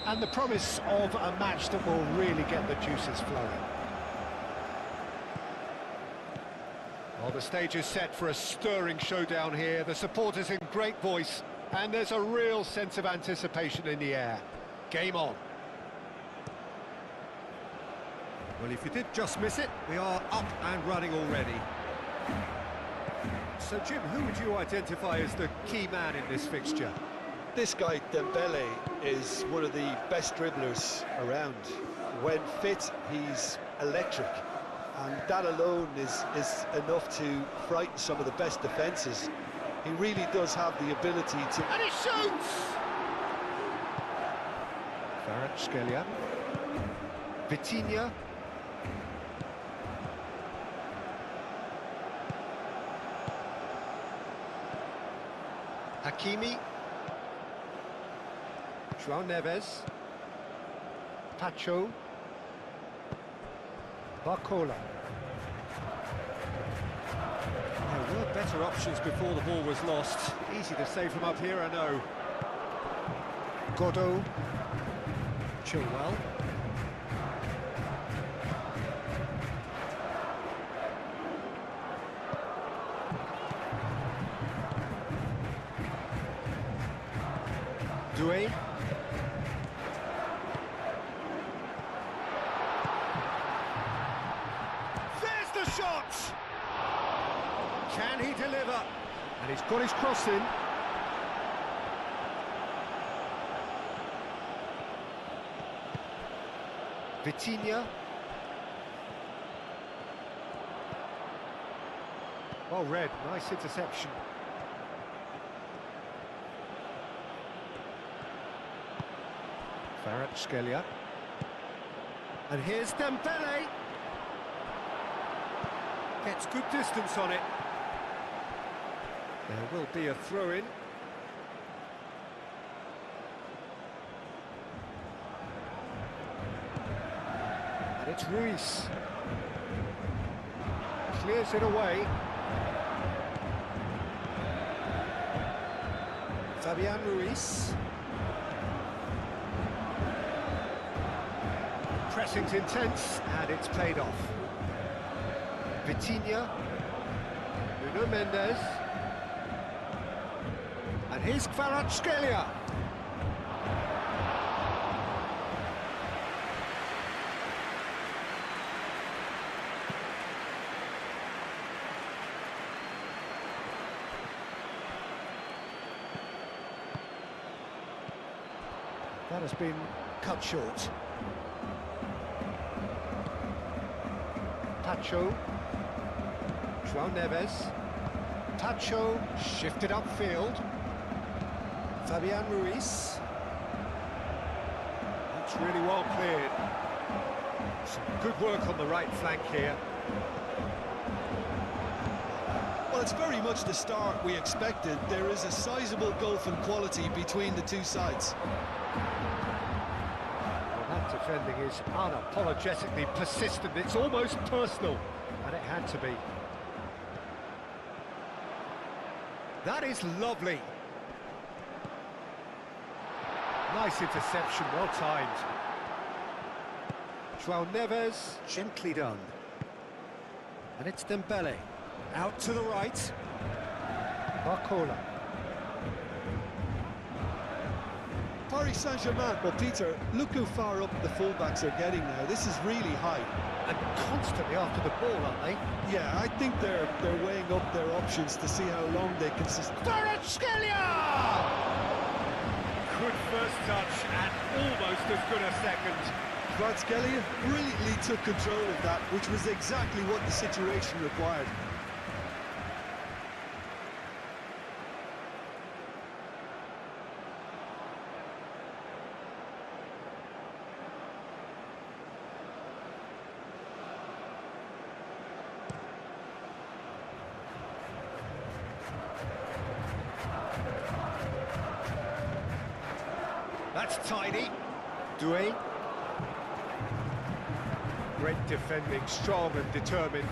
And the promise of a match that will really get the juices flowing. Well, the stage is set for a stirring showdown here. The supporters in great voice, and there's a real sense of anticipation in the air. Game on. Well, if you did just miss it, we are up and running already. So, Jim, who would you identify as the key man in this fixture? This guy, Dembele, is one of the best dribblers around. When fit, he's electric. And that alone is enough to frighten some of the best defences. He really does have the ability to... And he shoots! Kvaratskhelia. Vitinha. Hakimi. João Neves. Pacho. Barcola. There were better options before the ball was lost. Easy to say from up here, I know. Godot. Chilwell. Doué. There's the shot! Can he deliver? And he's got his cross in. Vitinha. Well read, nice interception. Kvaratskhelia. And here's Dembele. Gets good distance on it. There will be a throw-in. And it's Ruiz. Clears it away. Fabian Ruiz. Pressing's intense, and it's played off. Vitinha. Nuno Mendes. And here's Kvaratskhelia. That has been cut short. Pacho. João Neves. Pacho shifted upfield. Fabian Ruiz. That's really well cleared. Some good work on the right flank here. Well, it's very much the start we expected. There is a sizable gulf in quality between the two sides. Well, that defending is unapologetically persistent. It's almost personal, and it had to be. That is lovely. Nice interception, well timed. João Neves, gently done. And it's Dembele. Out to the right. Barcola. Paris Saint-Germain, well, Peter, look how far up the fullbacks are getting now. This is really high. And constantly after the ball, aren't they? Yeah, I think they're weighing up their options to see how long they can sustain. Kvaratskhelia! Good first touch and almost as good a second. Kvaratskhelia brilliantly took control of that, which was exactly what the situation required. That's tidy. Doué. Great defending, strong and determined.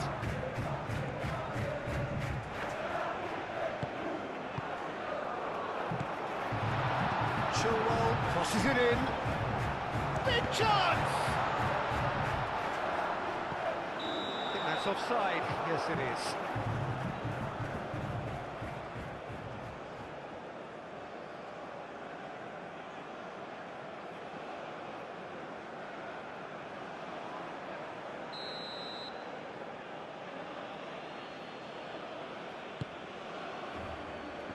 Chilwell crosses it in. Chance! I think that's offside. Yes, it is.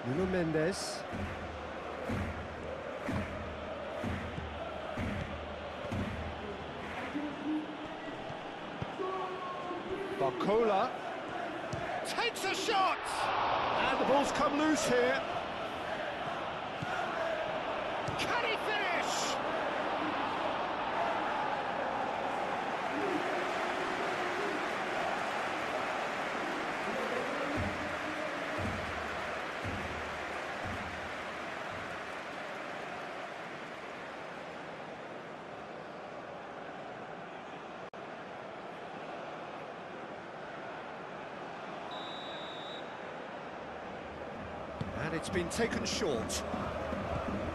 Nuno Mendes. Barcola takes a shot! And the ball's come loose here. Can he finish? And it's been taken short.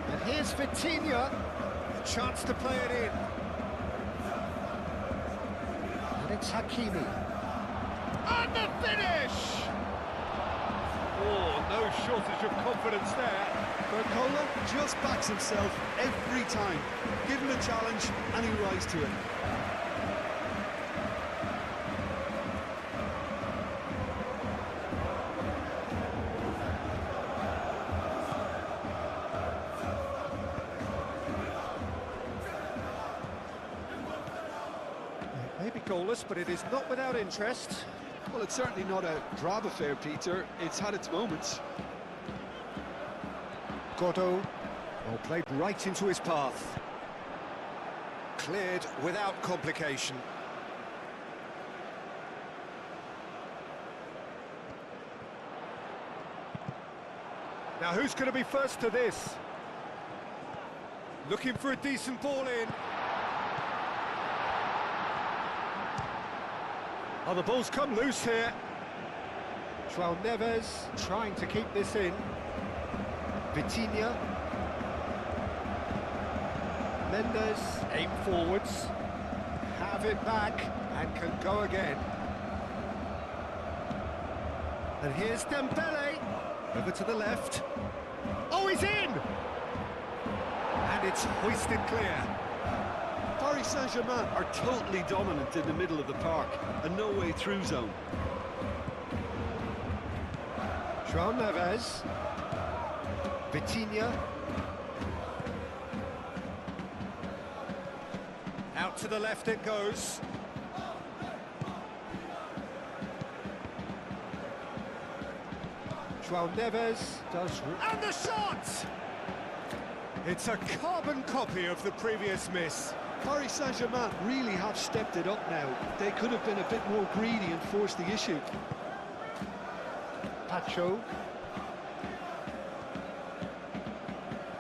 And here's Vitinha, a chance to play it in. And it's Hakimi. And the finish! Oh, no shortage of confidence there. Barcola just backs himself every time. Give him a challenge and he rise to it. Maybe goalless, but it is not without interest. Well, it's certainly not a drab affair, Peter. It's had its moments. Godot, well, played right into his path. Cleared without complication. Now, who's going to be first to this? Looking for a decent ball in. Oh, the ball's come loose here. João Neves trying to keep this in. Vitinha. Mendes, Aim forwards. Have it back and can go again. and here's Dembele, over to the left. Oh, he's in! And it's hoisted clear. Paris Saint-Germain are totally dominant in the middle of the park, a no-way through zone. João Neves. Vitinha. Out to the left it goes. João Neves does... And the shot! It's a carbon copy of the previous miss. Paris Saint-Germain really have stepped it up now. They could have been a bit more greedy and forced the issue. Pacho.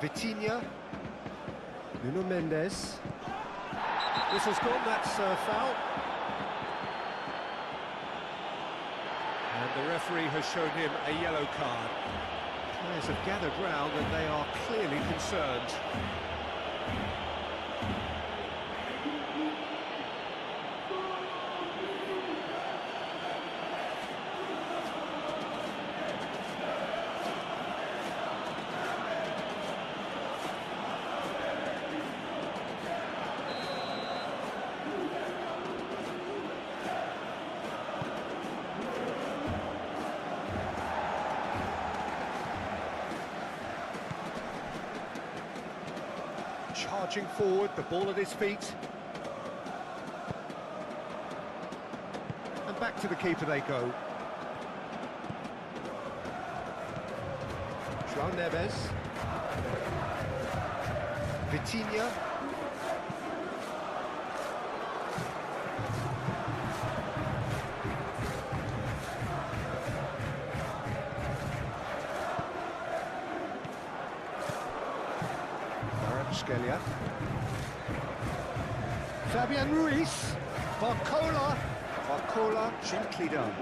Vitinha. Nuno Mendes. Whistle's gone, that's foul. And the referee has shown him a yellow card. Players have gathered round and they are clearly concerned. Charging forward, the ball at his feet. And back to the keeper they go. João Neves. Vitinha. Scalia. Fabian Ruiz. Barcola. Barcola gently done.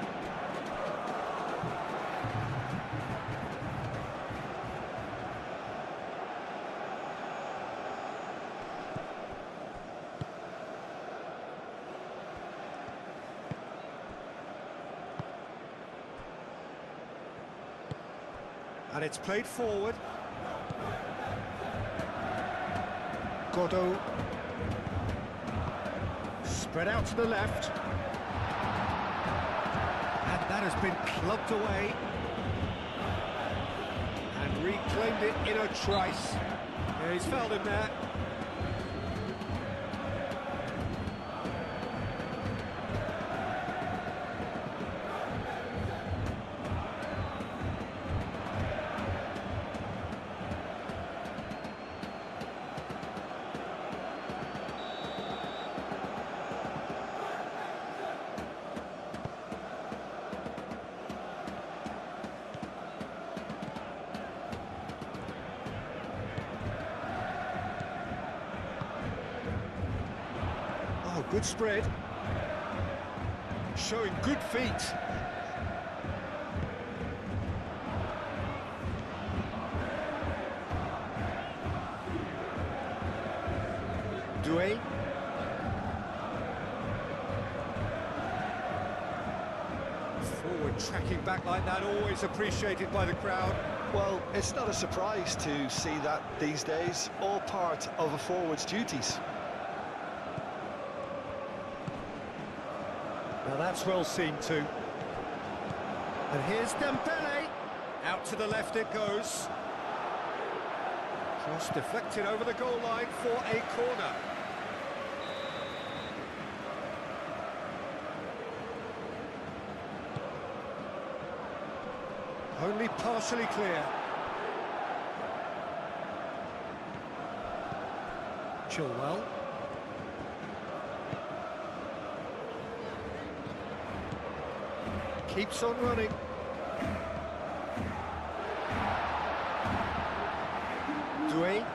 And it's played forward. Godot. Spread out to the left. And that has been clubbed away. And reclaimed it in a trice. Yeah, he's fouled him there. Oh, good spread. Showing good feet. Doué. Forward tracking back like that, always appreciated by the crowd. Well, it's not a surprise to see that these days, all part of a forward's duties. Now that's well seen too. And here's Dembele. Out to the left it goes. Cross deflected over the goal line for a corner. Only partially clear. Chilwell. Keeps on running. Doué.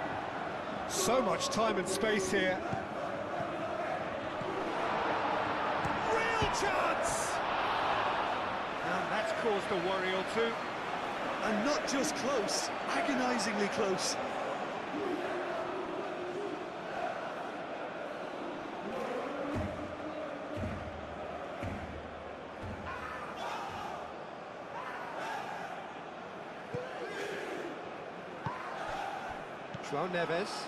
So much time and space here. Real chance! And that's caused a worry or two. And not just close, agonisingly close. João Neves.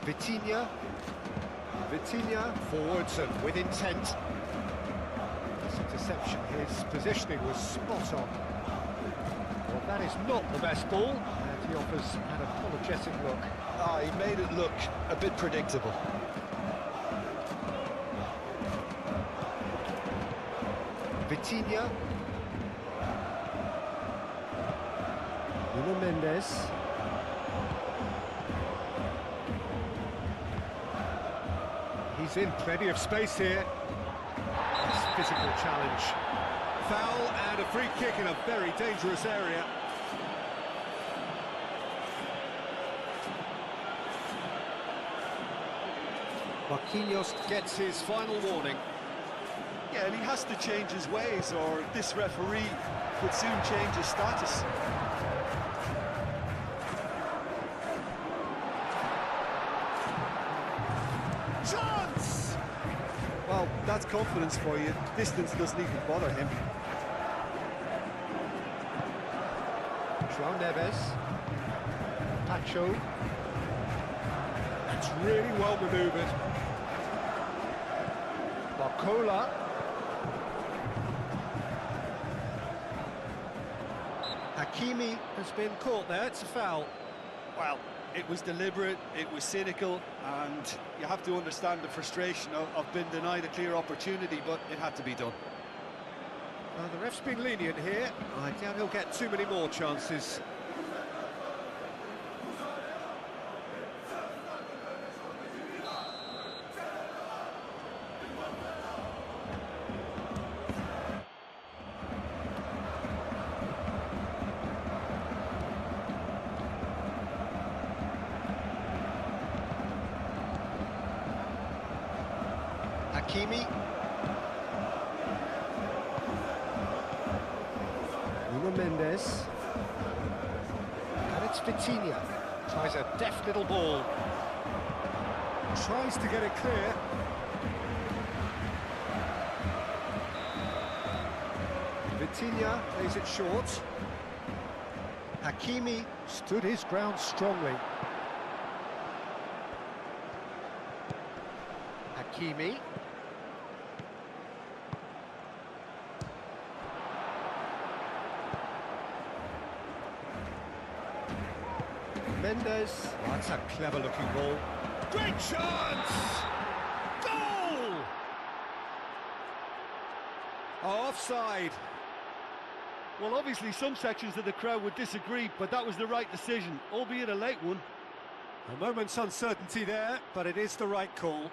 Vitinha. Vitinha forwards and with intent. This interception, his positioning was spot on. Well, that is not the best ball, and he offers an apologetic look. Ah, he made it look a bit predictable. Vitinha. Nuno Mendes. He's in plenty of space here. Nice physical challenge. Foul and a free kick in a very dangerous area. Marquinhos gets his final warning. Yeah, and he has to change his ways, or this referee could soon change his status. Chance! Well, that's confidence for you. Distance doesn't even bother him. João Neves. Pacho. That's really well manoeuvred. Barcola. Hakimi has been caught there, it's a foul. Well, it was deliberate, it was cynical, and you have to understand the frustration of being denied a clear opportunity, but it had to be done. The ref's been lenient here. I doubt he'll get too many more chances. Hakimi. Nuno Mendes. And it's Vitinha. Tries a deft little ball. Tries to get it clear. Vitinha plays it short. Hakimi stood his ground strongly. Hakimi. Mendes. Oh, that's a clever-looking ball. Great chance! Goal! Oh, offside. Well, obviously some sections of the crowd would disagree, but that was the right decision, albeit a late one. A moment's uncertainty there, but it is the right call.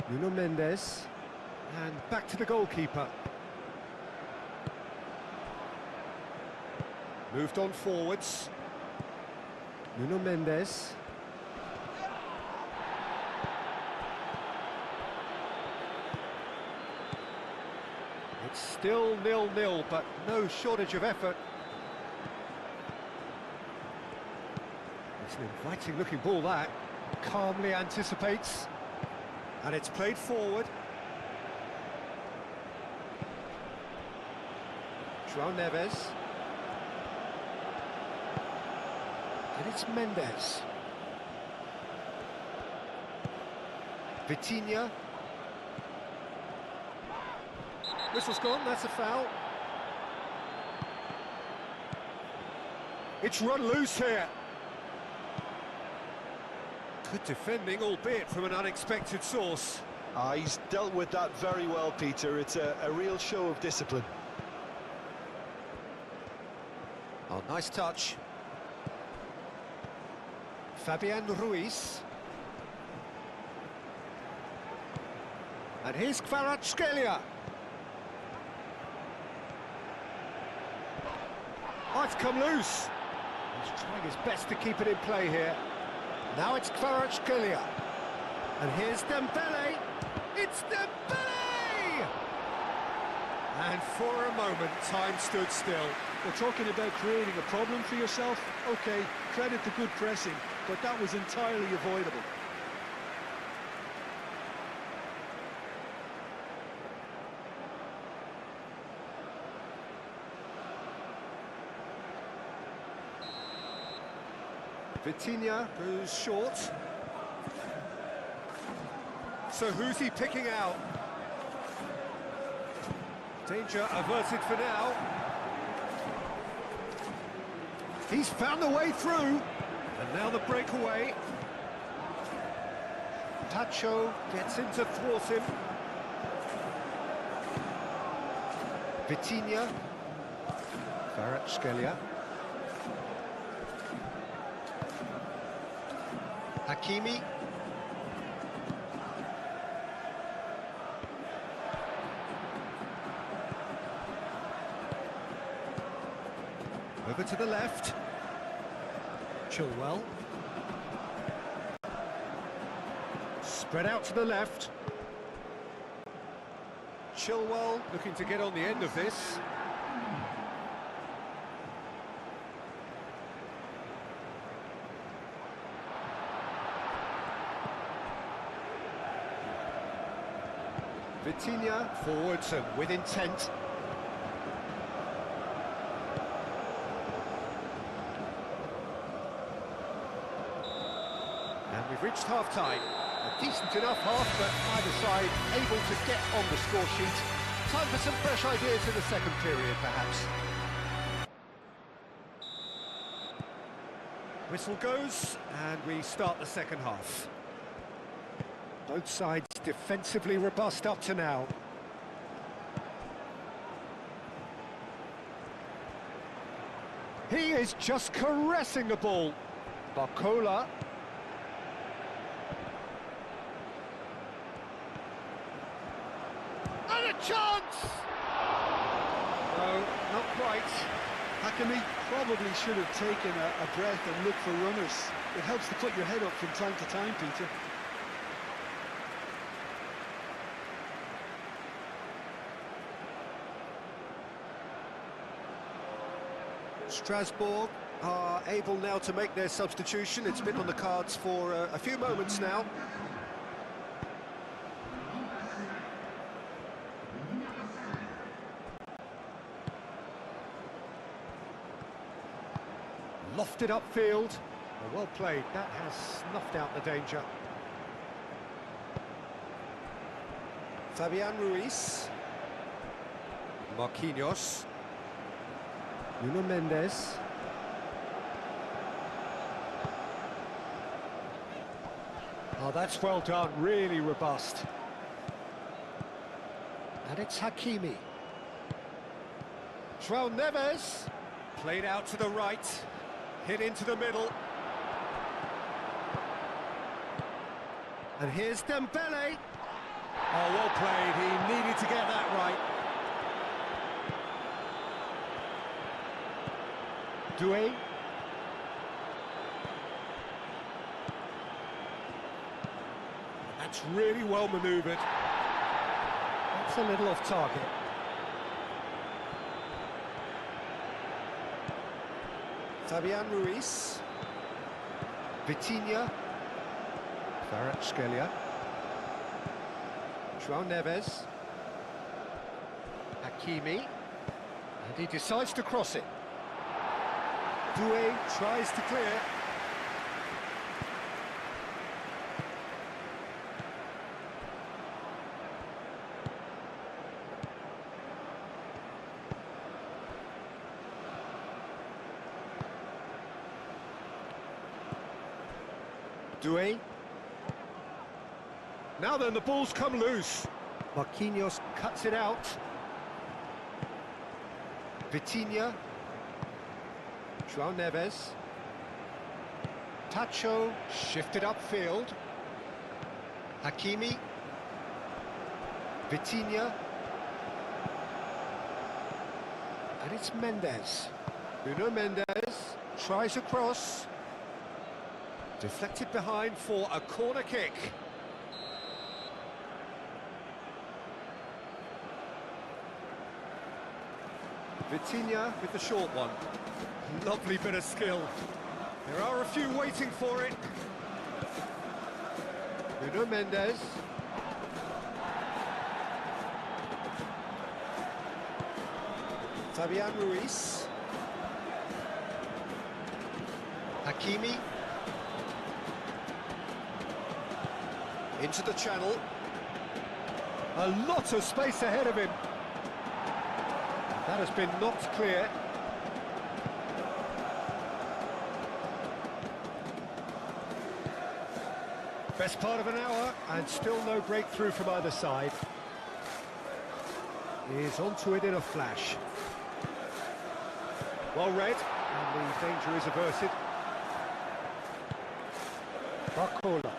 Nuno Mendes, and back to the goalkeeper. Moved on forwards. Nuno Mendes. It's still 0-0, but no shortage of effort. It's an inviting-looking ball, that. Calmly anticipates. And it's played forward. João Neves. And it's Mendes. Vitinha. Whistle's gone, that's a foul. It's run loose here. Good defending, albeit from an unexpected source. He's dealt with that very well, Peter. It's a real show of discipline. Oh, nice touch. Fabian Ruiz. And here's Kvaratskhelia. Oh, it's come loose. He's trying his best to keep it in play here. Now it's Kvaratskhelia. And here's Dembele. It's Dembele! And for a moment, time stood still. We're talking about creating a problem for yourself. OK, credit to good pressing, but that was entirely avoidable. Vitinha goes short. So who's he picking out? Danger averted for now. He's found the way through. And now the breakaway. Pacho gets in to thwart him. Vitinha. Kvaratskhelia. Hakimi. Over to the left. Chilwell. Spread out to the left. Chilwell looking to get on the end of this. Vitinha forwards and with intent. And we've reached half-time. A decent enough half, but either side able to get on the score sheet. Time for some fresh ideas in the second period, perhaps. Whistle goes, and we start the second half. Both sides defensively robust up to now. He is just caressing the ball. Barcola. And a chance! No, not quite. Hakimi probably should have taken a breath and looked for runners. It helps to put your head up from time to time, Peter. Strasbourg are able now to make their substitution. It's been on the cards for a few moments now. Lofted upfield. Well played. That has snuffed out the danger. Fabian Ruiz. Marquinhos. Nuno Mendes. Oh, that's well done, really robust. And it's Hakimi. João Neves. Played out to the right. Hit into the middle. And here's Dembele. Oh, well played. He needed to get that right. Doué. That's really well manoeuvred. That's a little off target. Fabian Ruiz. Vitinha. Kvaratskhelia. João Neves. Hakimi. And he decides to cross it. Doué tries to clear. Doué. Now then, the ball's come loose. Marquinhos cuts it out. Vitinha. João Neves. Tacho shifted upfield. Hakimi. Vitinha. And it's Mendes. Nuno Mendes tries a cross. Deflected behind for a corner kick. Vitinha with the short one. Lovely bit of skill. There are a few waiting for it. Nuno Mendes. Fabian Ruiz. Hakimi. Into the channel. A lot of space ahead of him. That has been knocked clear. Best part of an hour, and still no breakthrough from either side. He's onto it in a flash. Well read, and the danger is averted. Barcola.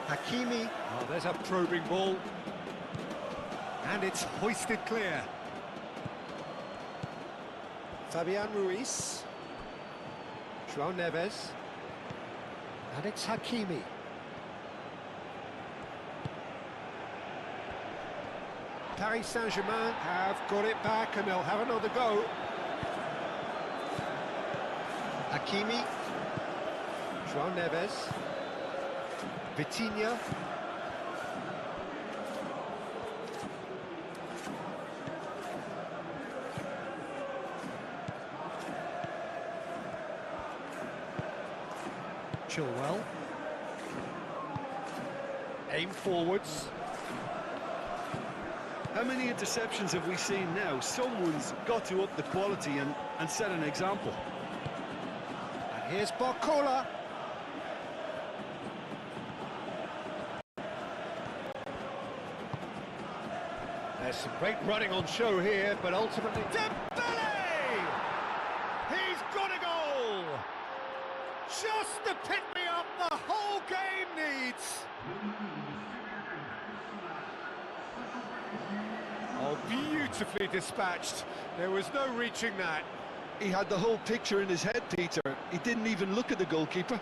Hakimi. Oh, there's a probing ball. And it's hoisted clear. Fabian Ruiz. João Neves. And it's Hakimi. Paris Saint-Germain have got it back and they'll have another go. Hakimi. João Neves. Vitinha. Chilwell. Aim forwards. How many interceptions have we seen now? Someone's got to up the quality and set an example. And here's Barcola. There's some great running on show here, but ultimately... Dembele! He's got a goal! Just the pick-me-up the whole game needs! Oh, beautifully dispatched. There was no reaching that. He had the whole picture in his head, Peter. He didn't even look at the goalkeeper.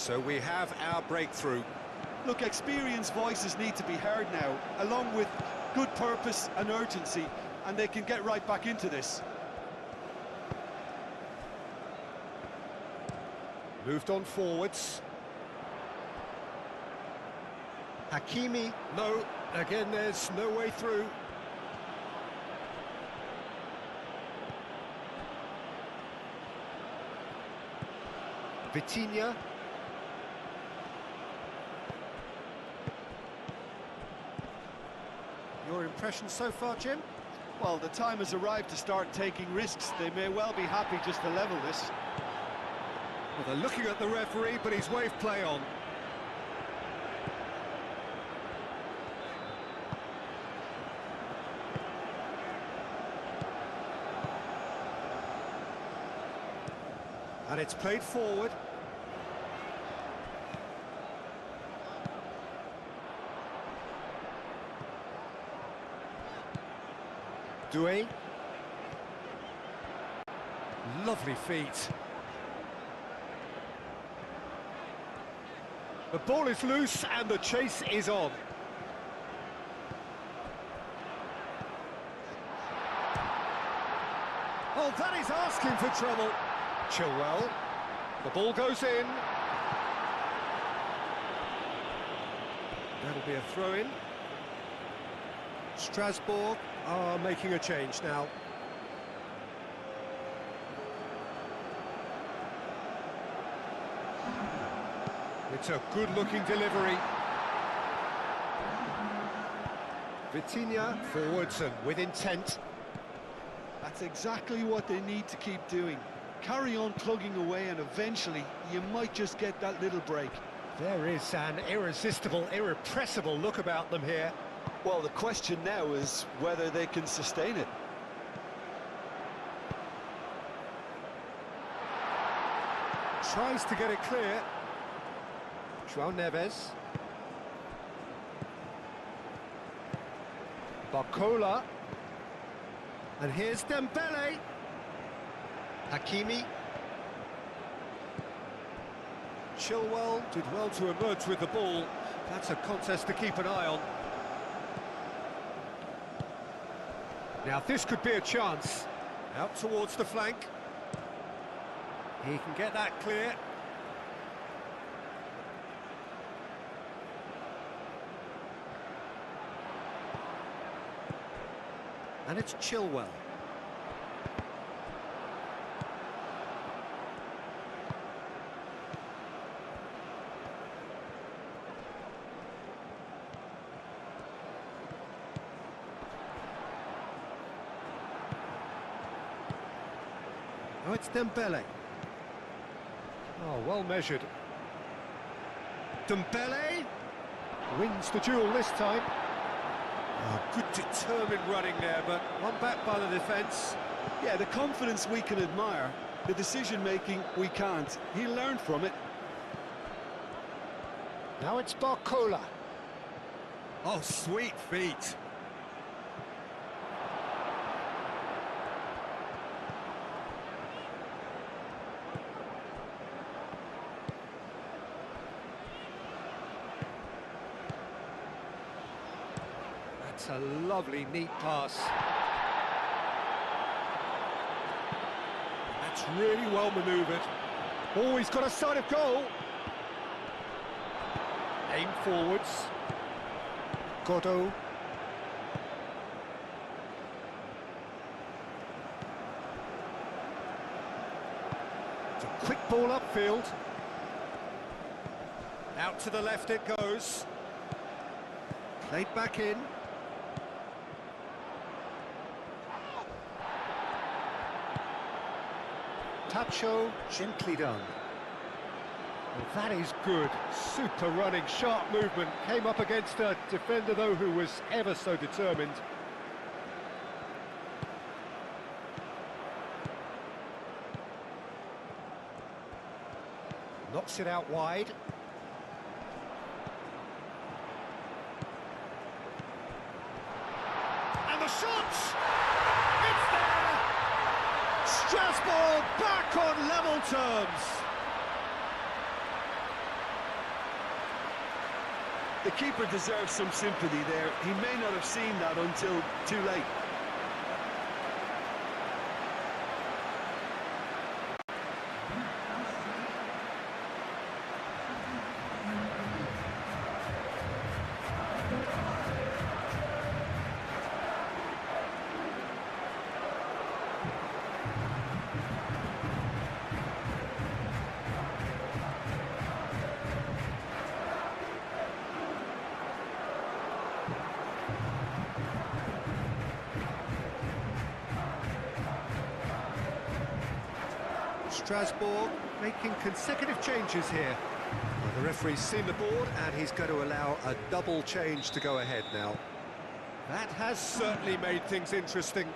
So we have our breakthrough. Look, experienced voices need to be heard now, along with good purpose and urgency, and they can get right back into this. Moved on forwards. Hakimi, no, again there's no way through. Vitinha. Your impression so far, Jim? Well, the time has arrived to start taking risks. They may well be happy just to level this. Well, they're looking at the referee, but he's waved play on. And it's played forward. Doué. Lovely feet. The ball is loose and the chase is on. Oh, that is asking for trouble. Chilwell. The ball goes in. That'll be a throw-in. Strasbourg are making a change now. It's a good-looking delivery. Vitinha forwards and with intent. That's exactly what they need to keep doing. Carry on plugging away and eventually you might just get that little break. There is an irresistible, irrepressible look about them here. Well, the question now is whether they can sustain it. Tries to get it clear. João Neves. Barcola. And here's Dembele. Hakimi. Chilwell did well to emerge with the ball. That's a contest to keep an eye on. Now this could be a chance. Out towards the flank. He can get that clear. And it's Chilwell. Oh, it's Dembele. Oh, well measured. Dembele wins the duel this time. Oh, good determined running there, but one back by the defence. Yeah, the confidence we can admire, the decision-making we can't. He learned from it. Now it's Barcola. Oh, sweet feet. That's a lovely, neat pass. That's really well manoeuvred. Oh, he's got a sight of goal. Aim forwards. Godot. It's a quick ball upfield. Out to the left it goes. Played back in. Tacho, gently done. Well, that is good. Super running, sharp movement. Came up against a defender, though, who was ever so determined. Knocks it out wide. And the shot! It's there! Strasbourg back on level terms. The keeper deserves some sympathy there. He may not have seen that until too late. Strasbourg making consecutive changes here. Well, the referee's seen the board and he's going to allow a double change to go ahead now. That has certainly made things interesting.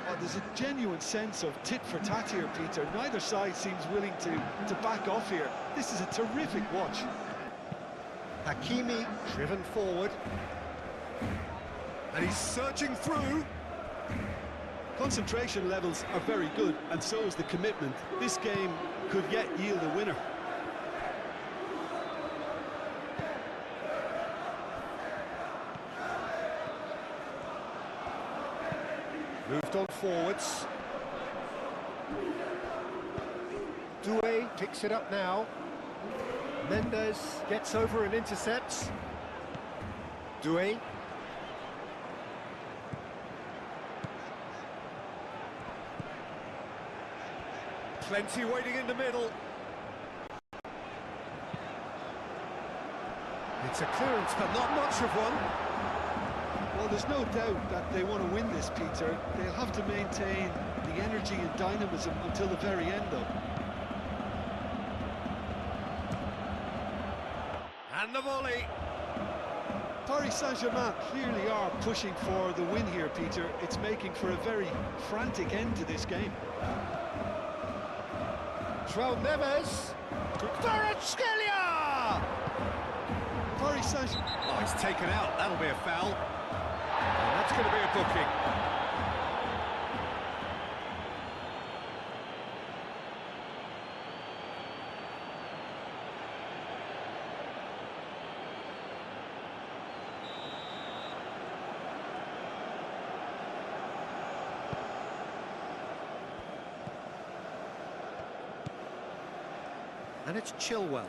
Oh, there's a genuine sense of tit for tat here, Peter. Neither side seems willing to back off here. This is a terrific watch. Hakimi driven forward. And he's surging through. Concentration levels are very good, and so is the commitment. This game could yet yield a winner. Moved on forwards. Doué picks it up now. Mendes gets over and intercepts. Doué. Plenty waiting in the middle. It's a clearance, but not much of one. Well, there's no doubt that they want to win this, Peter. They'll have to maintain the energy and dynamism until the very end, though. And the volley. Paris Saint-Germain clearly are pushing for the win here, Peter. It's making for a very frantic end to this game. João Neves. Kvaratskhelia! Paris Saint-Germain. Oh, it's taken out. That'll be a foul. And that's going to be a booking. And it's Chilwell.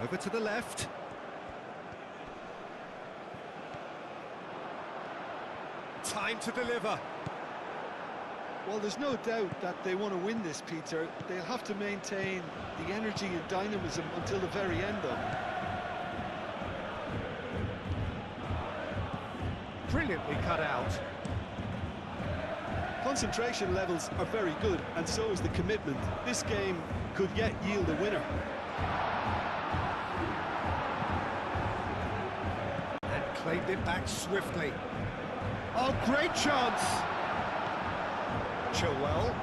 Over to the left. Time to deliver. Well, there's no doubt that they want to win this, Peter. They'll have to maintain the energy and dynamism until the very end, though. Brilliantly cut out. Concentration levels are very good, and so is the commitment. This game could yet yield a winner. And claimed it back swiftly. Oh, great chance! Chilwell.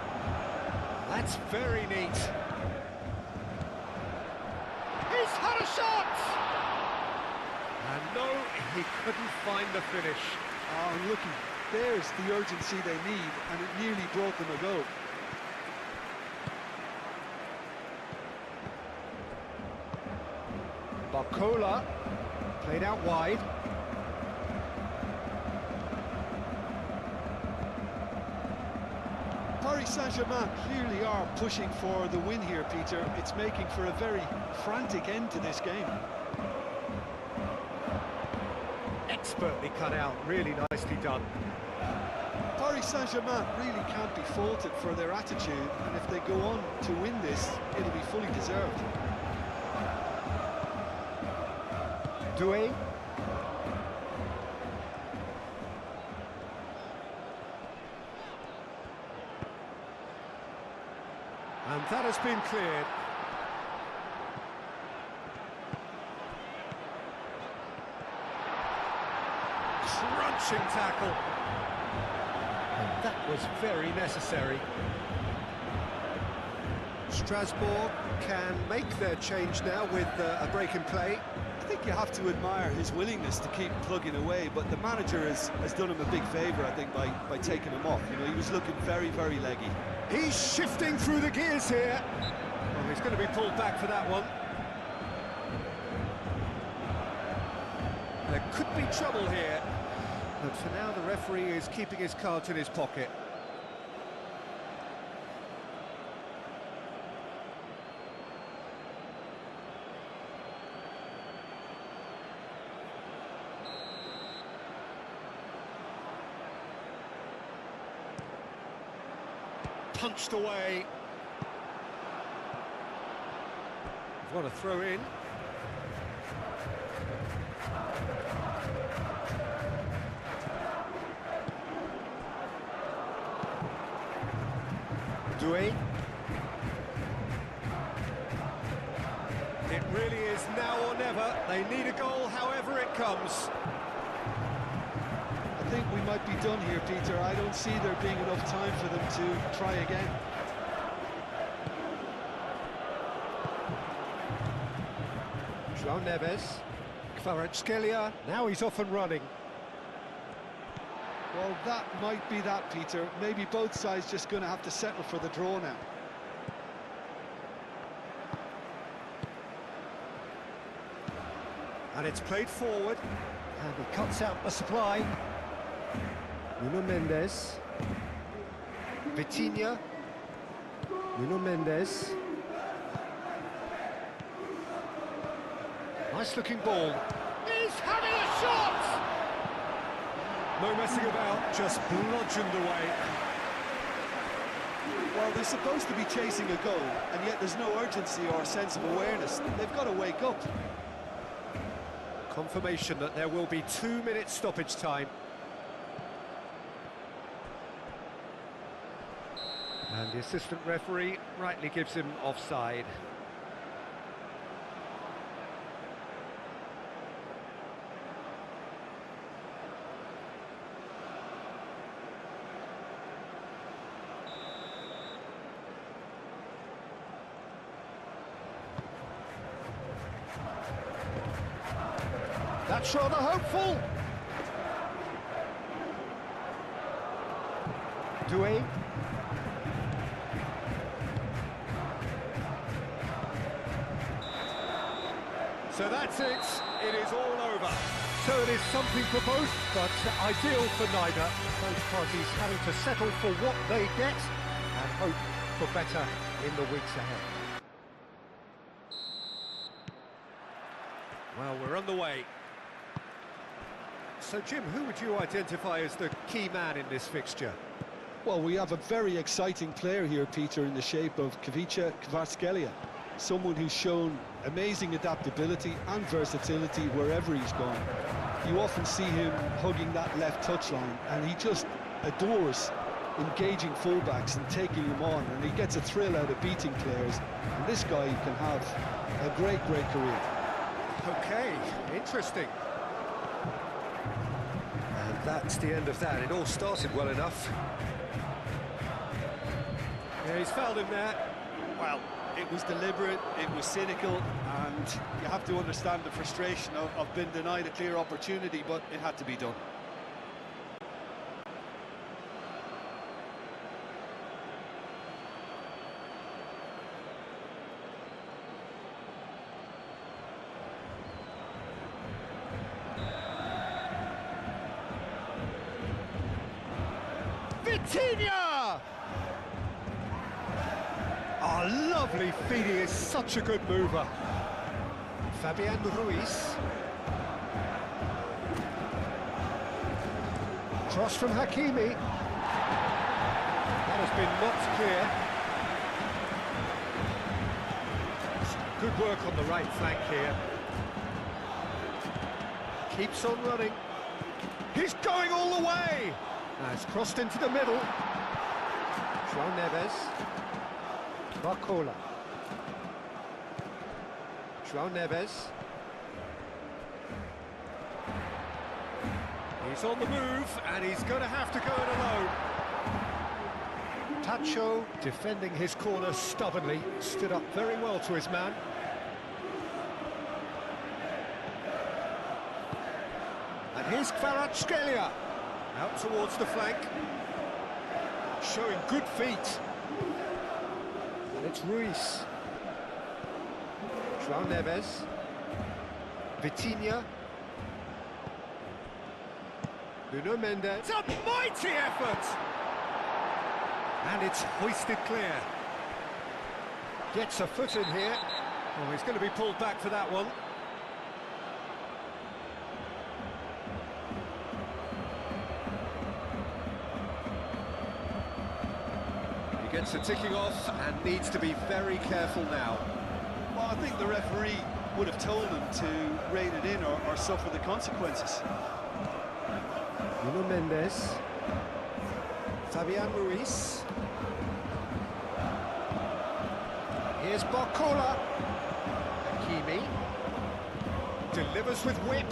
That's very neat. He's had a shot! And no, he couldn't find the finish. Oh, looking. There's the urgency they need, and it nearly brought them a goal. Barcola played out wide. Paris Saint-Germain clearly are pushing for the win here, Peter. It's making for a very frantic end to this game. Expertly cut out, really nicely done. Paris Saint-Germain really can't be faulted for their attitude, and if they go on to win this, it'll be fully deserved. Doué. And that has been cleared. Crunching tackle. And that was very necessary. Strasbourg can make their change now with a break in play. I think you have to admire his willingness to keep plugging away, but the manager has done him a big favour, I think, by taking him off. You know, he was looking very, very leggy. He's shifting through the gears here. Well, he's going to be pulled back for that one. There could be trouble here. But for now, the referee is keeping his cards in his pocket. Punched away. What a throw in. Doué. It really is now or never. They need a goal, however it comes. I think we might be done here, Peter. I don't see there being enough time for them to try again. João Neves, Kvaratskhelia, now he's off and running. Well, that might be that, Peter. Maybe both sides just going to have to settle for the draw now. And it's played forward, and he cuts out the supply. Nuno Mendes, Vitinha, Nuno Mendes. Nice looking ball. He's having a shot! No messing about, just bludgeoned away. Well, they're supposed to be chasing a goal, and yet there's no urgency or sense of awareness. They've got to wake up. Confirmation that there will be 2 minutes stoppage time. And the assistant referee rightly gives him offside. That's rather hopeful. Doué. So that's it. It is all over. So it is something for both, but ideal for neither. Both parties having to settle for what they get and hope for better in the weeks ahead. Well, we're underway. So, Jim, who would you identify as the key man in this fixture? Well, we have a very exciting player here, Peter, in the shape of Kvaratskhelia. Someone who's shown amazing adaptability and versatility wherever he's gone. You often see him hugging that left touchline, and he just adores engaging fullbacks and taking them on, and he gets a thrill out of beating players. And this guy can have a great career. Okay, interesting. And that's the end of that. It all started well enough. Yeah, he's fouled him there. Well, it was deliberate, it was cynical, and you have to understand the frustration of being denied a clear opportunity, but it had to be done. Vitinha! Oh, lovely feed, he is such a good mover. Fabian Ruiz. Cross from Hakimi. That has been knocked clear. Good work on the right flank here. Keeps on running. He's going all the way! Now it's crossed into the middle. João Neves. Barcola. João Neves. He's on the move, and he's going to have to go it alone. Tacho, defending his corner stubbornly, stood up very well to his man. And here's Kvaratskhelia, out towards the flank, showing good feet. And it's Ruiz. João Neves. Vitinha. Nuno Mendes. It's a mighty effort! And it's hoisted clear. Gets a foot in here. Oh, he's going to be pulled back for that one. He gets a ticking off and needs to be very careful now. Well, I think the referee would have told him to rein it in or suffer the consequences. Nuno Mendes. Fabian Ruiz. Here's Barcola. Hakimi. Delivers with whip.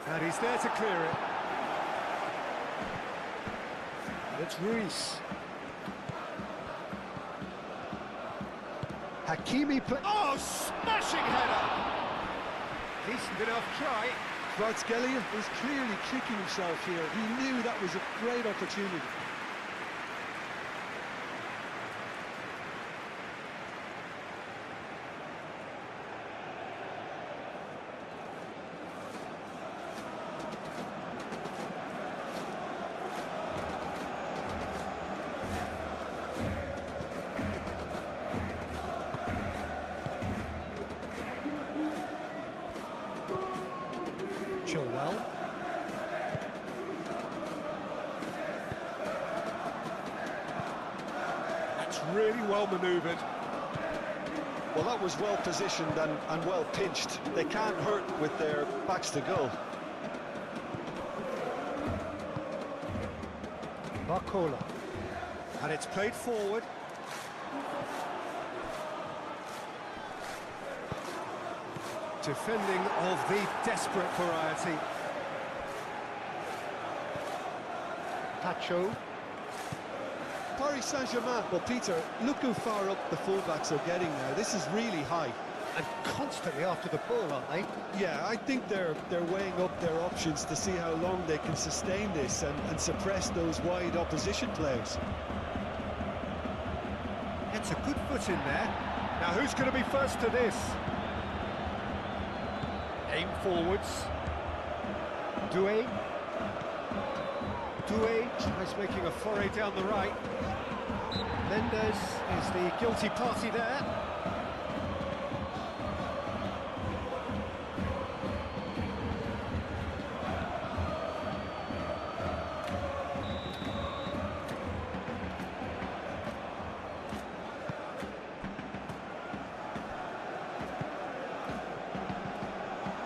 And he's there to clear it. It's Ruiz. Hakimi play. Oh, smashing header! Decent enough try. Kvaratskhelia is clearly kicking himself here. He knew that was a great opportunity. Chilwell. That's really well manoeuvred. Well, that was well positioned and well pinched. They can't hurt with their backs to goal. Barcola. And it's played forward. Defending of the desperate variety. Pacho. Paris Saint-Germain. Well, Peter, look how far up the fullbacks are getting now. This is really high. And constantly after the ball, aren't they? Yeah, I think they're weighing up their options to see how long they can sustain this and suppress those wide opposition players. Gets a good foot in there. Now, who's going to be first to this? Aim forwards. Doué. Doué tries making a foray down the right. Mendes is the guilty party there.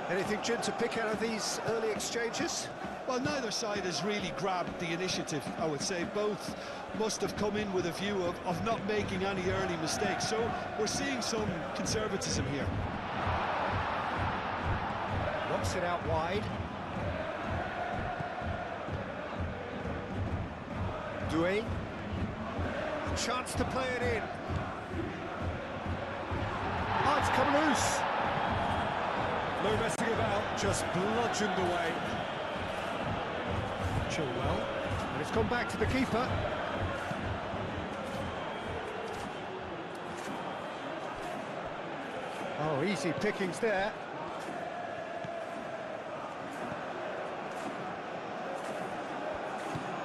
Anything, Jim, to pick out of these early exchanges? Well, neither side has really grabbed the initiative, I would say. Both must have come in with a view of not making any early mistakes. So we're seeing some conservatism here. Knocks it out wide. Doué. A chance to play it in. Oh, it's come loose. No messing about, just bludgeoned away. Chilwell. And it's gone back to the keeper. Oh, easy pickings there.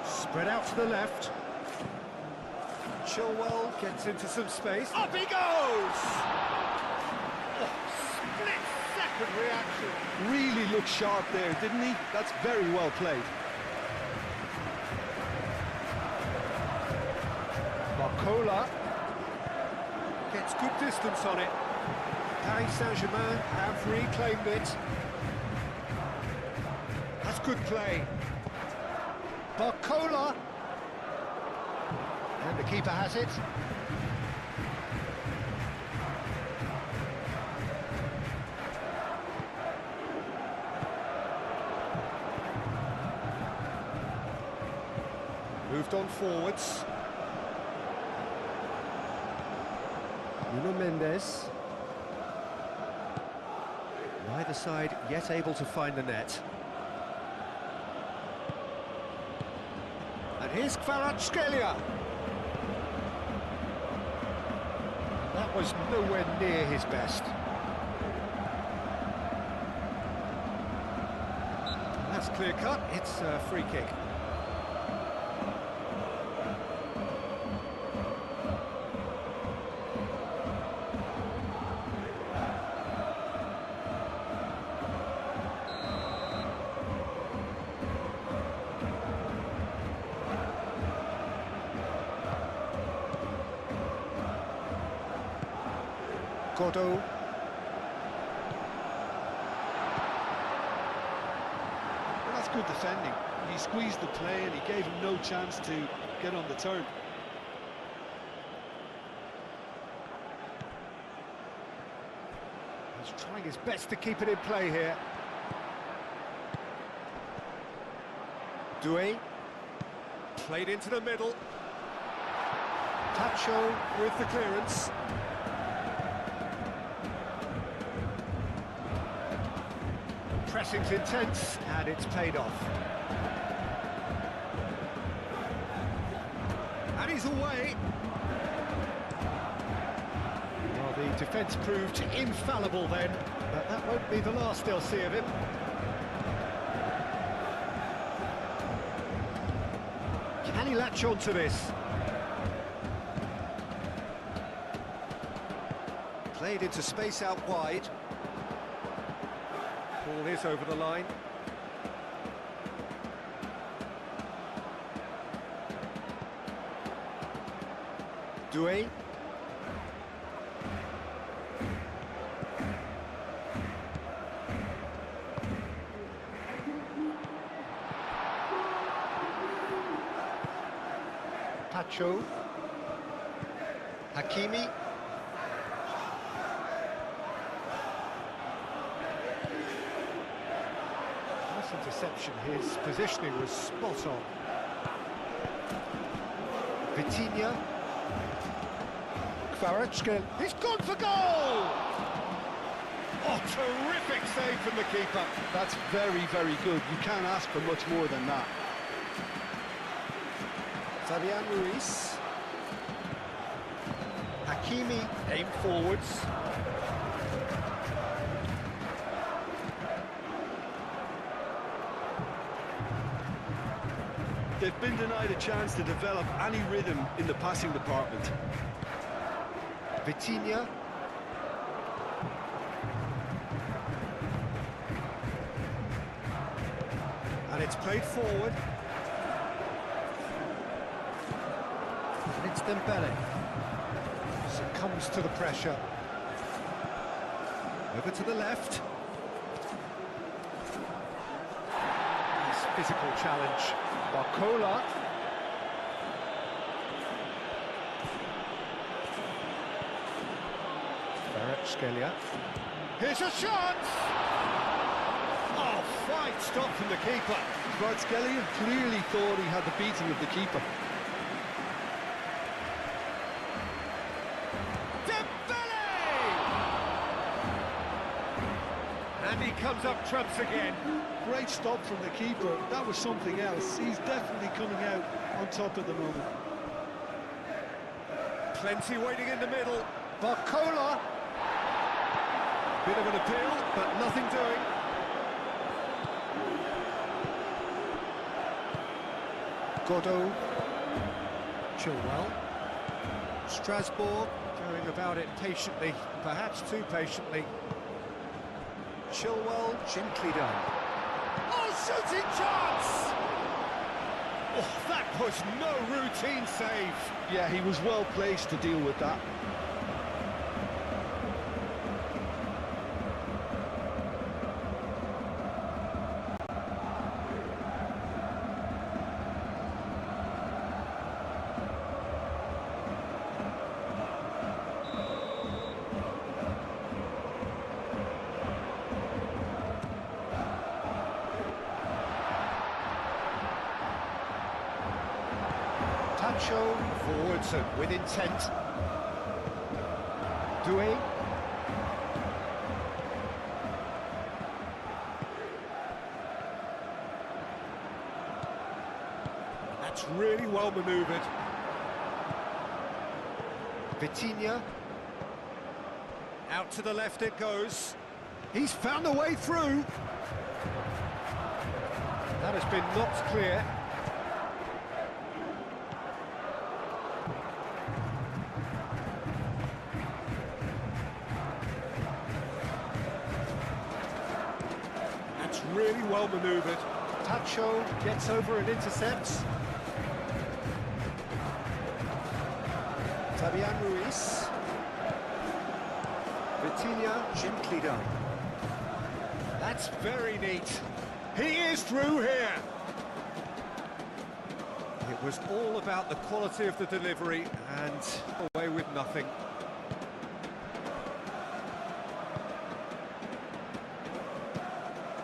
Spread out to the left. Chilwell gets into some space. Up he goes! Oh, split-second reaction. Really looked sharp there, didn't he? That's very well played. Barcola gets good distance on it. Paris Saint-Germain have reclaimed it. That's good play. Barcola. And the keeper has it. Moved on forwards. Nuno Mendes. Neither side yet able to find the net. And here's Kvaratskhelia. was nowhere near his best. That's clear cut, it's a free kick. Godot. Well, that's good defending. He squeezed the play and he gave him no chance to get on the turn. He's trying his best to keep it in play here. Doué. Played into the middle. Tacho with the clearance. Pressing's intense, and it's paid off. And he's away. Well, the defence proved infallible then, but that won't be the last they'll see of him. Can he latch on to this? Played into space out wide. Ball is over the line. Doué. Tacho. Hakimi. Interception, his positioning was spot on. Vitinha. Kvaratskhelia, he's gone for goal! Oh, terrific save from the keeper. That's very, very good. You can't ask for much more than that. Fabian Ruiz. Hakimi, aim forwards. They've been denied a chance to develop any rhythm in the passing department. Vitinha. And it's played forward. And it's Dembele. Succumbs to the pressure. Over to the left. Nice physical challenge. Barcola. Kvaratskhelia. Here's a shot! Oh, fine stop from the keeper. Kvaratskhelia clearly thought he had the beating of the keeper. And he comes up trumps again. Great stop from the keeper. That was something else. He's definitely coming out on top at the moment. Plenty waiting in the middle. Barcola. Bit of an appeal, but nothing doing. Godot. Chilwell. Strasbourg going about it patiently, perhaps too patiently. Chilwell, gently done. Oh, shooting chance! Oh, that was no routine save. Yeah, he was well placed to deal with that. Tacho forwards and with intent. Doué. That's really well manoeuvred. Vitinha. Out to the left it goes. He's found a way through. That has been knocked clear. That's really well manoeuvred. Tacho gets over and intercepts. Fabian Ruiz. Vitinha, gently done. That's very neat. He is through here. It was all about the quality of the delivery and away with nothing.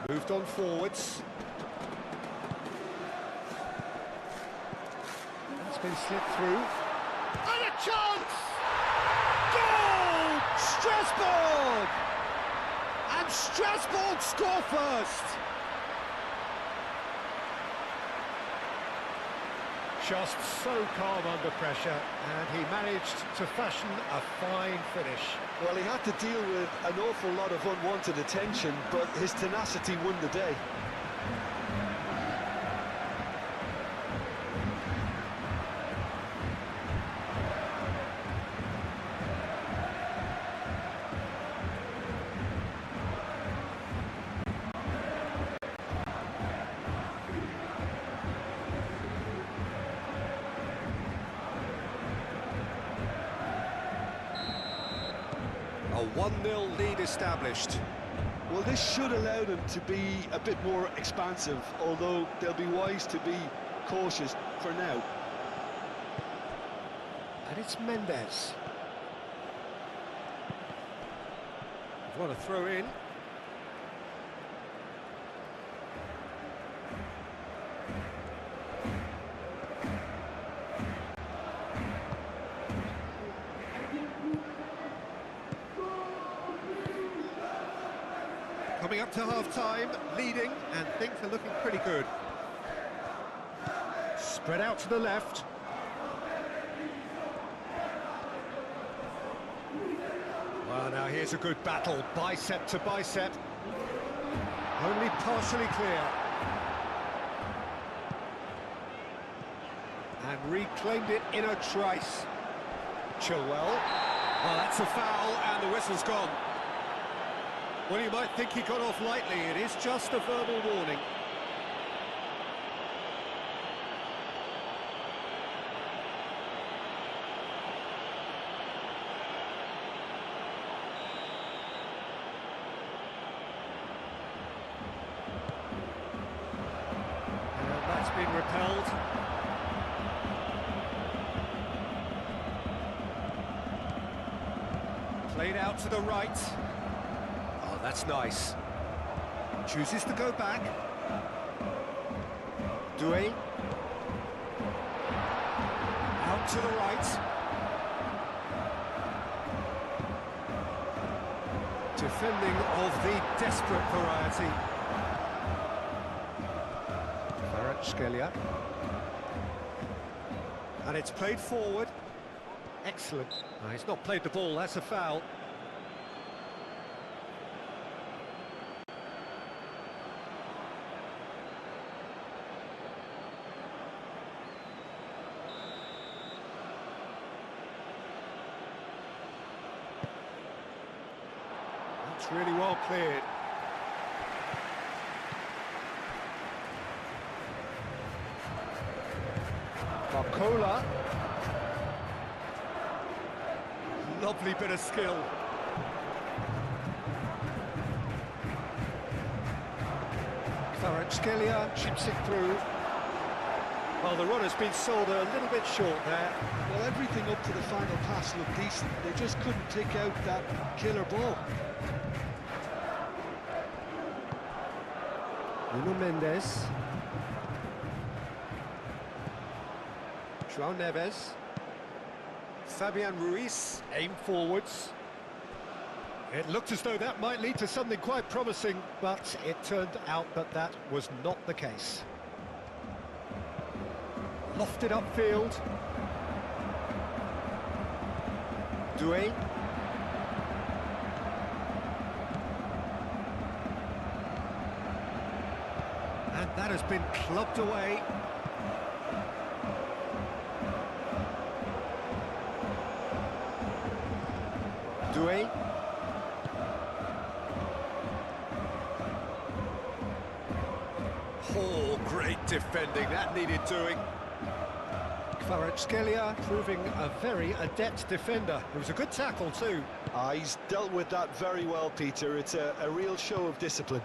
Moved on forwards. That's been slipped through. And a chance! Goal! Strasbourg! And Strasbourg score first! Just so calm under pressure, and he managed to fashion a fine finish. Well, he had to deal with an awful lot of unwanted attention, but his tenacity won the day. A 1-0 lead established. Well, this should allow them to be a bit more expansive, although they'll be wise to be cautious for now. And it's Mendes. What a throw in. Coming up to half-time, leading, and things are looking pretty good. Spread out to the left. Well, now here's a good battle, bicep to bicep. Only partially clear. And reclaimed it in a trice. Chilwell. Well, that's a foul, and the whistle's gone. Well, you might think he got off lightly. It is just a verbal warning. And that's been repelled. Played out to the right. That's nice. Chooses to go back. Doué. Out to the right. Defending of the desperate variety. Kvaratskhelia. And it's played forward. Excellent. He's not played the ball, that's a foul. It's really well cleared. Barcola. Lovely bit of skill. Kvaratskhelia chips it through. Well, the run has been sold a little bit short there. Well, everything up to the final pass looked decent. They just couldn't take out that killer ball. Nuno Mendes. João Neves. Fabian Ruiz aim forwards. It looked as though that might lead to something quite promising, but it turned out that was not the case. Lofted upfield. Doué. That has been clubbed away. Doué. Oh, great defending, that needed doing. Kvaratskhelia proving a very adept defender. It was a good tackle too. He's dealt with that very well, Peter. It's a real show of discipline.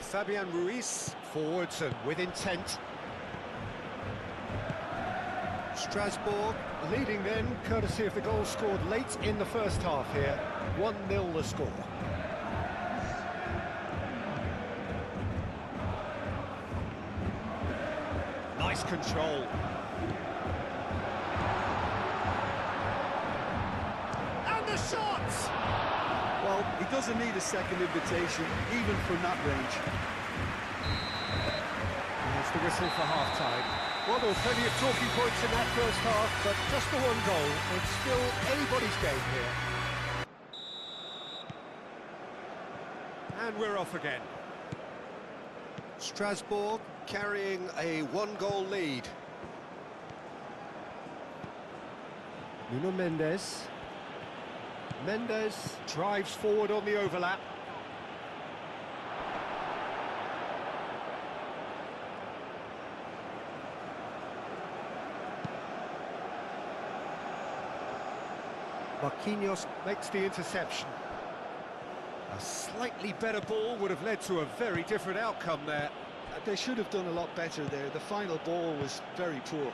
Fabian Ruiz forwards and with intent. Strasbourg leading then, courtesy of the goal scored late in the first half here. 1-0 the score. Nice control. And the shot! Well, he doesn't need a second invitation, even from that range. That's the whistle for half-time. Well, there were plenty of talking points in that first half, but just the one goal. It's still anybody's game here. And we're off again. Strasbourg carrying a one-goal lead. Nuno Mendes. Mendes drives forward on the overlap. Marquinhos makes the interception. A slightly better ball would have led to a very different outcome there. They should have done a lot better there. The final ball was very poor.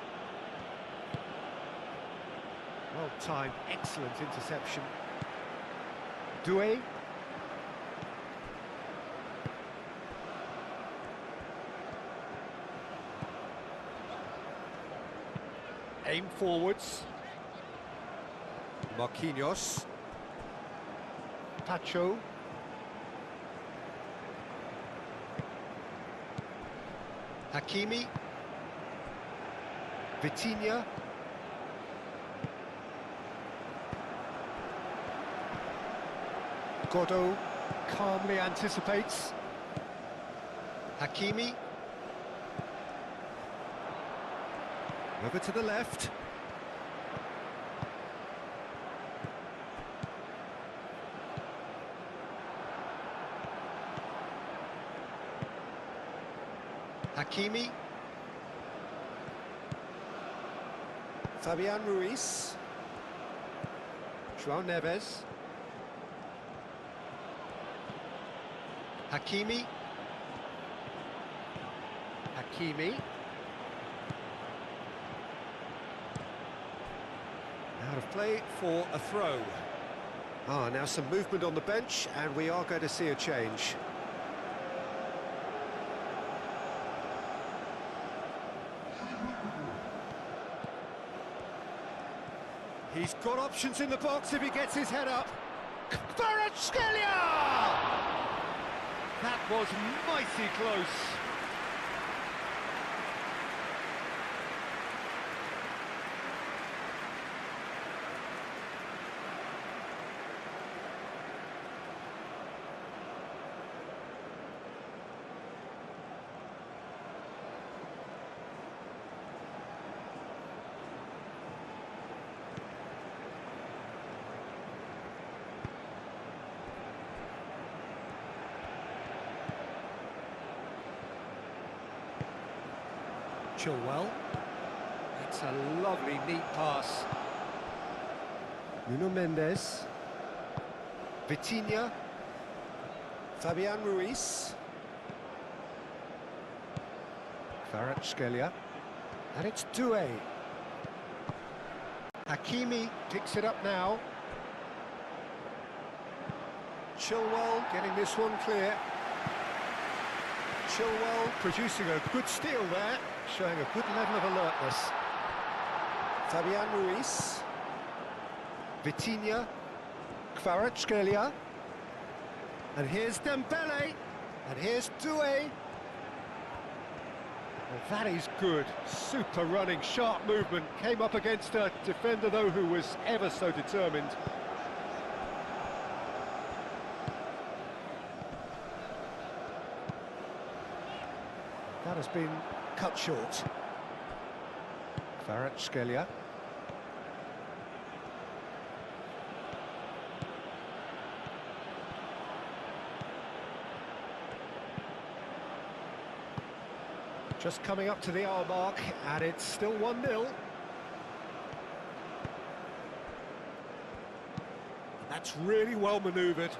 Well timed, excellent interception. Doué. Aim forwards. Marquinhos. Pacho. Hakimi. Vitinha. Godot calmly anticipates. Hakimi. Over to the left. Hakimi. Fabian Ruiz. João Neves. Hakimi. Hakimi. Out of play for a throw. Now some movement on the bench, and we are going to see a change. He's got options in the box if he gets his head up. Kvaratskhelia! That was mighty close. Chilwell. It's a lovely, neat pass. Nuno Mendes. Vitinha. Fabian Ruiz. Kvaratskhelia. And it's Doué. Hakimi picks it up now. Chilwell getting this one clear. Chilwell producing a good steal there, showing a good level of alertness. Fabian Ruiz. Vitinha. Kvaratskhelia. And here's Dembele. And here's Doué. Well, that is good. Super running, sharp movement. Came up against a defender, though, who was ever so determined. That has been cut short. Kvaratskhelia. Just coming up to the hour mark, and it's still 1-0. That's really well manoeuvred.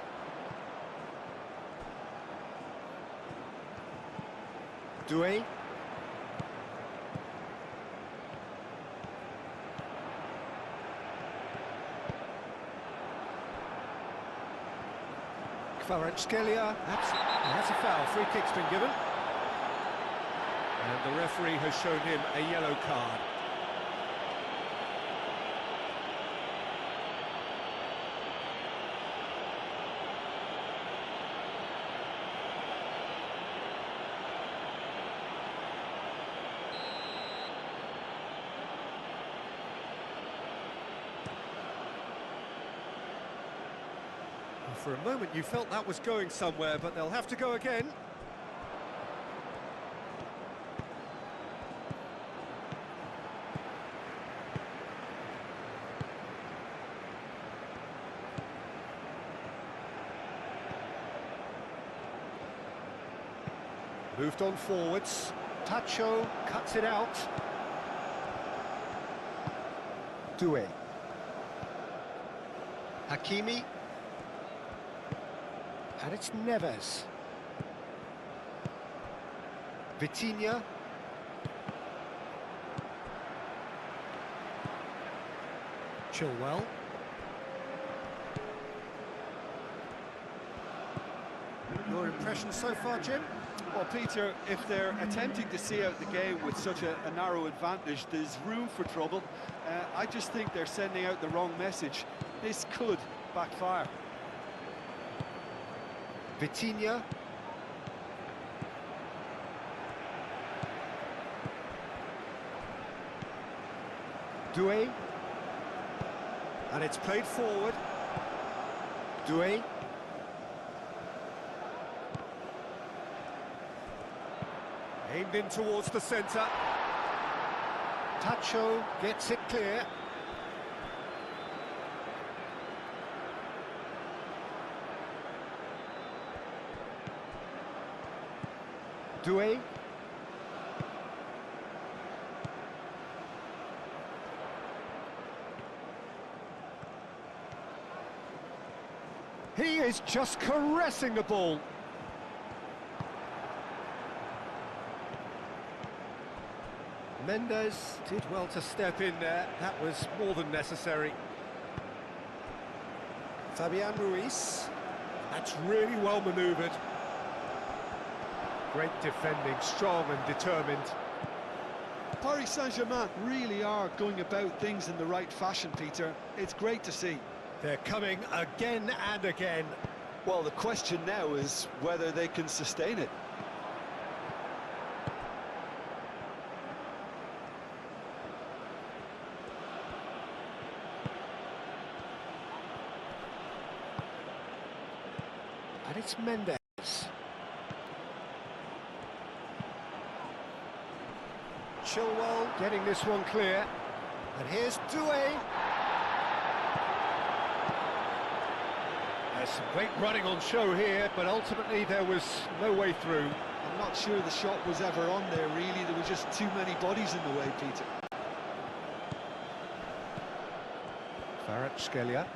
Doué. Kvaratskhelia. That's a foul. Free kick's been given. And the referee has shown him a yellow card. For a moment you felt that was going somewhere, but they'll have to go again. Moved on forwards. Tacho cuts it out. Doué. Hakimi. And it's Neves. Vitinha. Chilwell. Your impression so far, Jim? Well, Peter, if they're attempting to see out the game with such a narrow advantage, there's room for trouble. I just think they're sending out the wrong message. This could backfire. Vitinha. Doué. And it's played forward. Doué. Aimed in towards the centre. Tacho gets it clear. Doué. He is just caressing the ball. Mendes did well to step in there. That was more than necessary. Fabian Ruiz. That's really well manoeuvred. Great defending, strong and determined. Paris Saint-Germain really are going about things in the right fashion, Peter. It's great to see. They're coming again and again. Well, the question now is whether they can sustain it. And it's Mendes. Chilwell getting this one clear. And here's Doué. There's some great running on show here, but ultimately there was no way through. I'm not sure the shot was ever on there, really. There were just too many bodies in the way, Peter. Kvaratskhelia.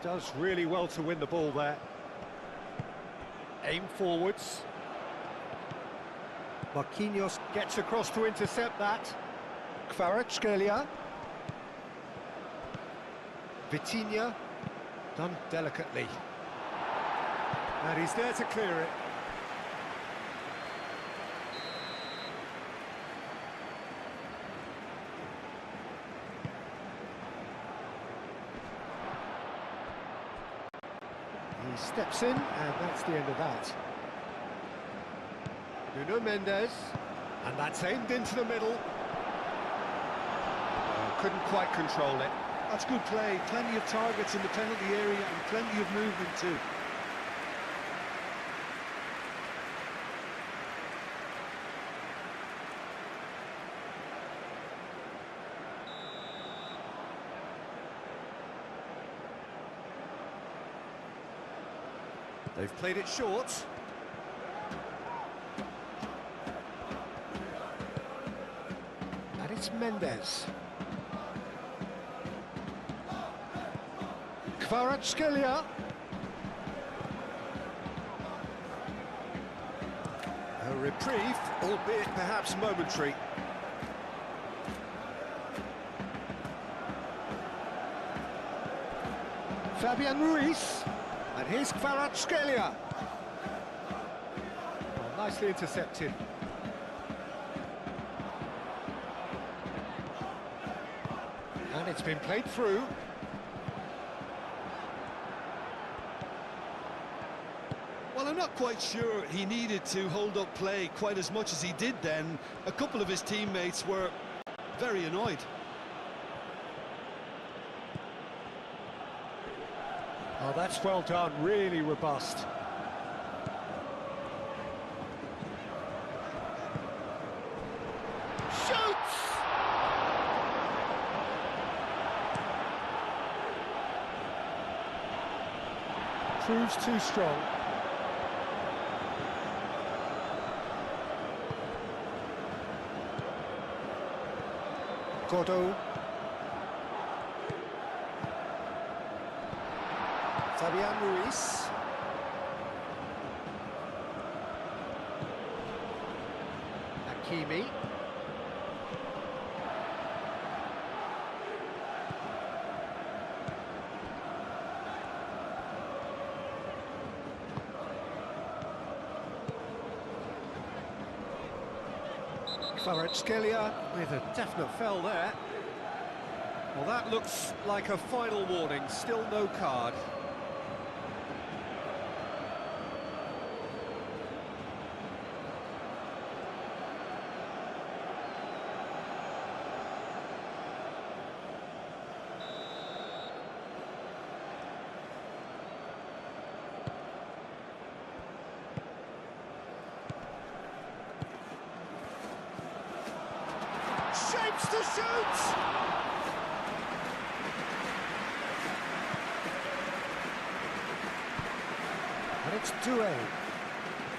Does really well to win the ball there. Aim forwards. Marquinhos gets across to intercept that. Kvaratskhelia. Vitinha. Done delicately. And he's there to clear it. He steps in, and that's the end of that. Nuno Mendes, and that's aimed into the middle. Couldn't quite control it. That's good play. Plenty of targets in the penalty area and plenty of movement too. They've played it short. And it's Mendes. Kvaratskhelia. A reprieve, albeit perhaps momentary. Fabian Ruiz. And here's Kvaratskhelia. Oh, nicely intercepted. And it's been played through. Well, I'm not quite sure he needed to hold up play quite as much as he did then. A couple of his teammates were very annoyed. Oh, that's well done, really robust. Shoots! Proves too strong. Godot. Fabian Ruiz. Hakimi. Kvaratskhelia with a definite foul there. Well, that looks like a final warning, still no card. Shapes to shoot! And it's Doué.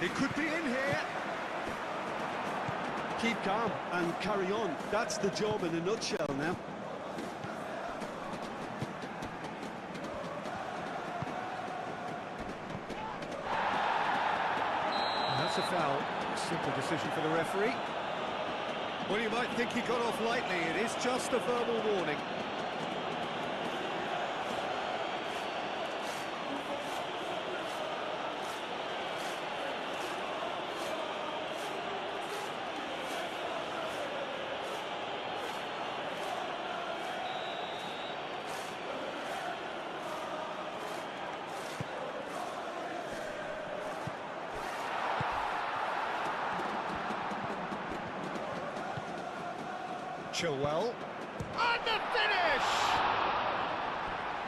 It could be in here. Keep calm and carry on. That's the job in a nutshell now. And that's a foul. Simple decision for the referee. Well, you might think he got off lightly. It is just a verbal warning. Chilwell. And the finish!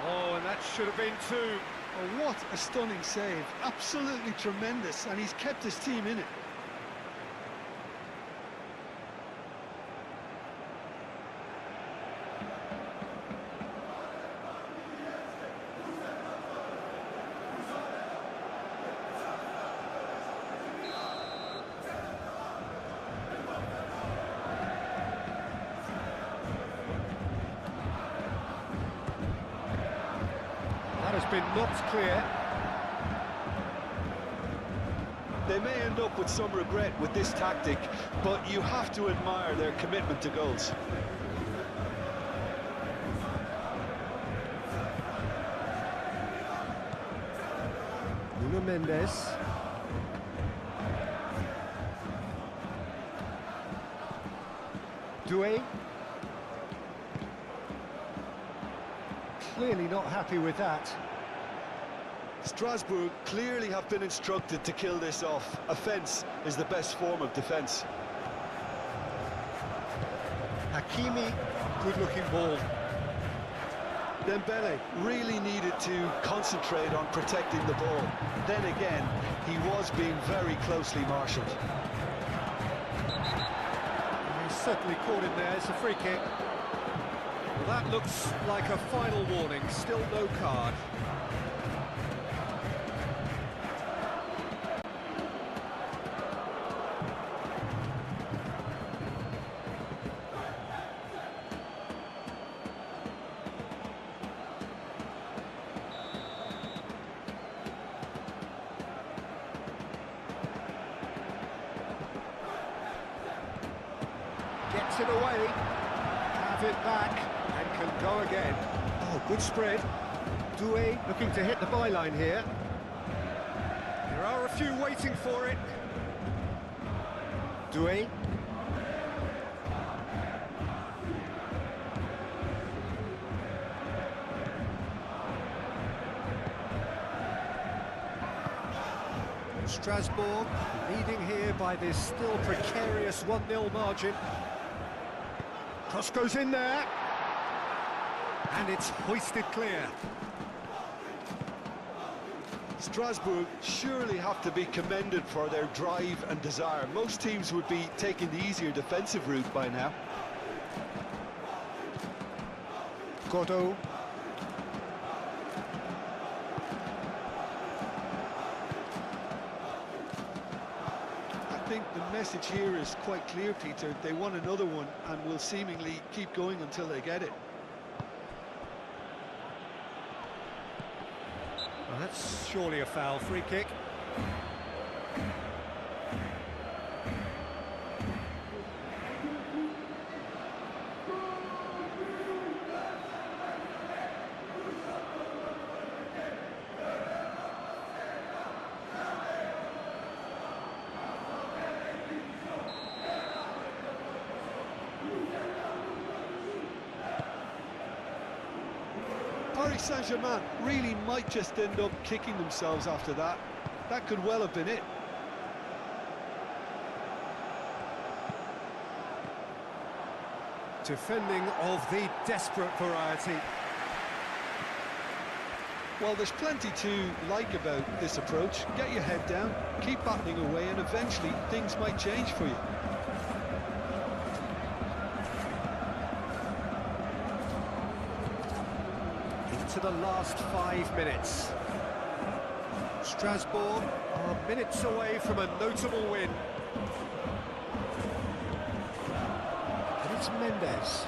Oh, and that should have been two. Oh, what a stunning save. Absolutely tremendous, and he's kept his team in it. That has been knocked clear. They may end up with some regret with this tactic, but you have to admire their commitment to goals. Nuno Mendes. Doué. Clearly not happy with that. Strasbourg clearly have been instructed to kill this off. Offence is the best form of defence. Hakimi, good-looking ball. Dembele really needed to concentrate on protecting the ball. Then again, he was being very closely marshalled. He's certainly caught him there. It's a free kick. Well, that looks like a final warning. Still no card. gets it away. Have it back and can go again. Oh, good spread. Doué looking to hit the byline here. There are a few waiting for it. Doué. Strasbourg leading here by this still precarious 1-0 margin. Cross goes in there. And it's hoisted clear. Strasbourg surely have to be commended for their drive and desire. Most teams would be taking the easier defensive route by now. Godot. I think the message here is quite clear, Peter. They want another one and will seemingly keep going until they get it. Well, that's surely a foul. Free kick. Paris Saint-Germain really might just end up kicking themselves after that. That could well have been it. Defending of the desperate variety. Well, there's plenty to like about this approach. Get your head down, keep battling away, and eventually things might change for you. To the last 5 minutes. Strasbourg are minutes away from a notable win. And it's Mendes.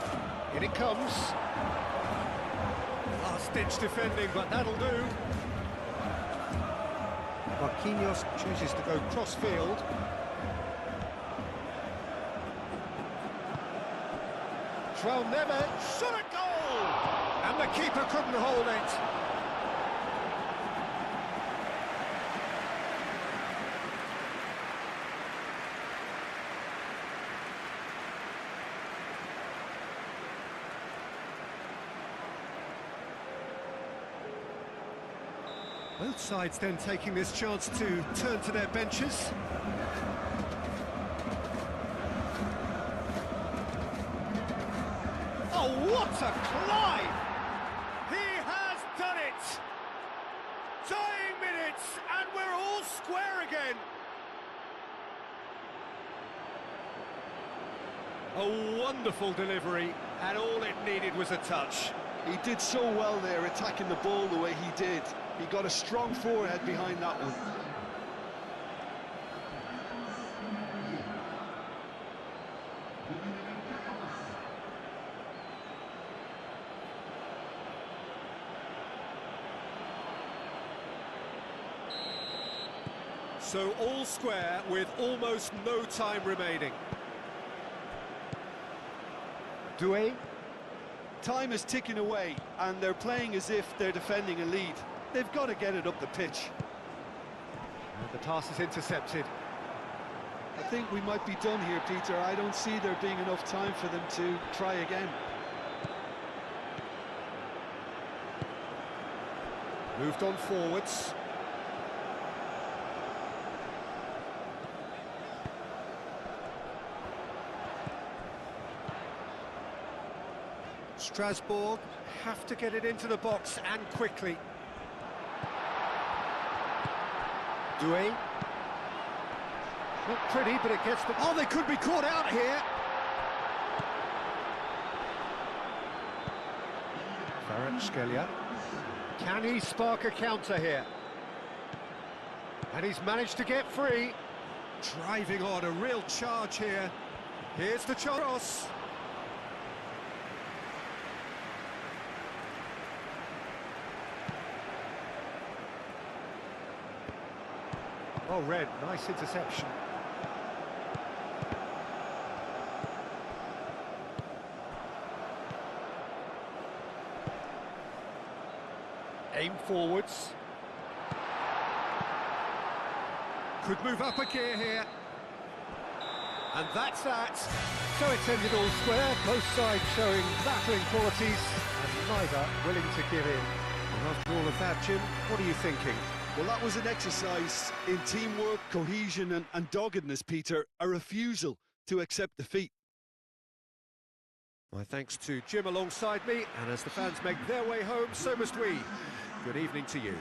In it comes. Last-ditch defending, but that'll do. Marquinhos chooses to go cross-field. João Neves, shot a goal! And the keeper couldn't hold it. Both sides then taking this chance to turn to their benches. Oh, what a climb! He has done it! Dying minutes, and we're all square again! A wonderful delivery, and all it needed was a touch. He did so well there, attacking the ball the way he did. He got a strong forehead behind that one. So all square with almost no time remaining. Doué. Time is ticking away, and they're playing as if they're defending a lead. They've got to get it up the pitch. And the pass is intercepted. I think we might be done here, Peter. I don't see there being enough time for them to try again. Moved on forwards. Strasbourg have to get it into the box and quickly. Doué. Not pretty, but it gets the... Oh, they could be caught out here! Kvaratskhelia. Can he spark a counter here? And he's managed to get free. Driving on, a real charge here. Here's the cross. Oh, Red, nice interception. Aim forwards. Could move up a gear here. And that's that. So it's ended all square, both sides showing battling qualities, and neither willing to give in. And after all of that, Jim, what are you thinking? Well, that was an exercise in teamwork, cohesion and doggedness, Peter. A refusal to accept defeat. My thanks to Jim alongside me, and as the fans make their way home, so must we. Good evening to you.